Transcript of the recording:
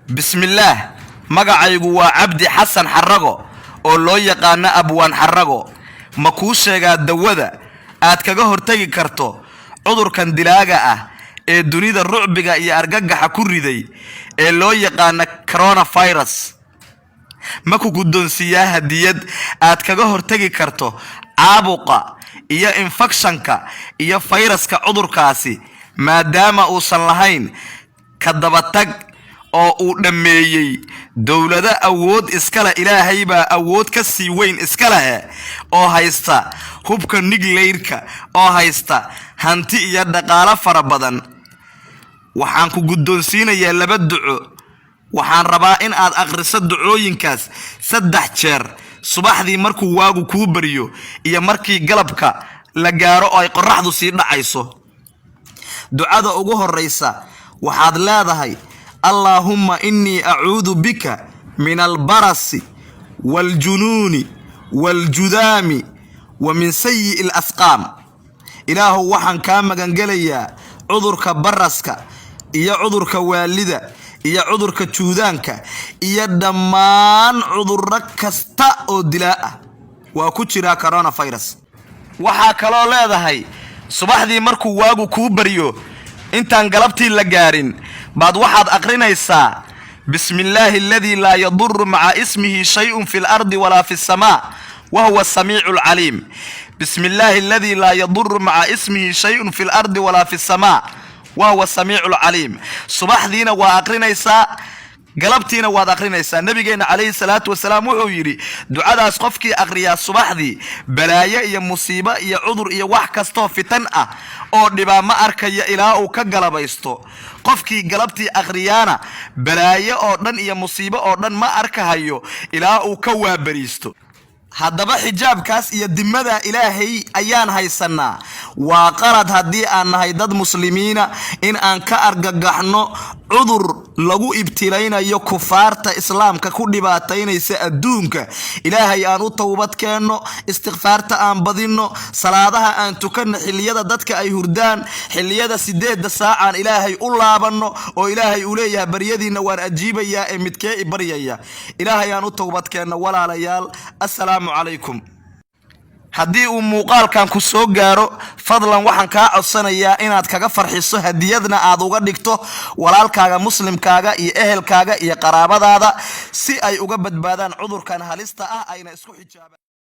بسم الله magacaygu waa cabdi xasan xarago oo loo yaqaan abwaan xarago ma ku sheegaa dawada aad kaga hortagi karto cudurkan dilaaga ah ee dunida rucbiga iyo argagaxa ku riday ee loo yaqaan coronavirus ma ku guddoonsiyaa hadiyad aad kaga hortagi karto caabuqa iyo infectionka iyo fayraska cudurkaasi maadaama uusan lahayn ka dabatag oo uu dhameeyay dawlada awood iskala ilaahay baa awood ka sii weyn iskala oo haysta hubka nigleyrka oo haysta hanti iyo dhaqaale fara badan waxaan ku guddoonsiinayaa laba duco waxaan rabaa in aad akhriso ducooyinkaas 3 jeer subaxdii markuu waagu ku bariyo iyo markii galabka la gaaro oo ay qorraxdu sii dhacayso ducada ugu horeysa waxaad leedahay اللهم إني أعوذ بك من البرص والجنون والجذام ومن سيء الأسقام إله وحن كام جنجليا عذرك برسك يا عذرك والدة يا عذرك جذانك يا دمان عذرك استأو دلاء وكتشرا كورونا فيروس وحكلا لا ذهي صباح ذي مركو واجو كوبريو انت انقلبتي لجارين بعد واحد أقرنيسا بسم الله الذي لا يضر مع اسمه شيء في الأرض ولا في السماء وهو السميع العليم بسم الله الذي لا يضر مع اسمه شيء في الأرض ولا في السماء وهو السميع العليم صباح دينا وأقرنيسا قلبتينا واد أقرنيسا نبينا عليه الصلاة والسلام وحيري دعاء أسقفكي أقريا الصباح دي بلايا يا مصيبة يا عذر يا وحكستو في تنأ أو دبا ما أركي إله وكجلب يستو qofkii galabtii akhriyana balaayo oo dhan iyo musiibo oo dhan ma arkahayo ilaa uu ka waabariisto haddaba xijaabkaas iyo dimada ilaahay ayaan haysanaa waa qalad haddii aan nahay dad muslimiina in aan ka argagaxno cudur lagu ibtilaynayo kufaarta islaamka ku dhibaataynaysa adduunka ilaahay aan u tawbad keenno istighfaarta aan badino salaadaha aan tukanno xilliyada dadka ay hurdaan xilliyada 8 saacaan ilaahay u laabano oo ilaahay u leeyahay baryadiina waan ajiibayaa ee midkee baryaya ilaahay aan u tawbad keenno walaalayaal assalaamu عليكم haddii uu muuqaalkan ku soo gaaro fadlan waxaan ka codsanayaa inaad kaga farxiso hadiyadna aad uga dhigto walaalkaaga muslimkaaga iyo ehelkaaga iyo qaraabadaada si ay uga badbaadaan cudurkan halista ah ayna isku xijaabaan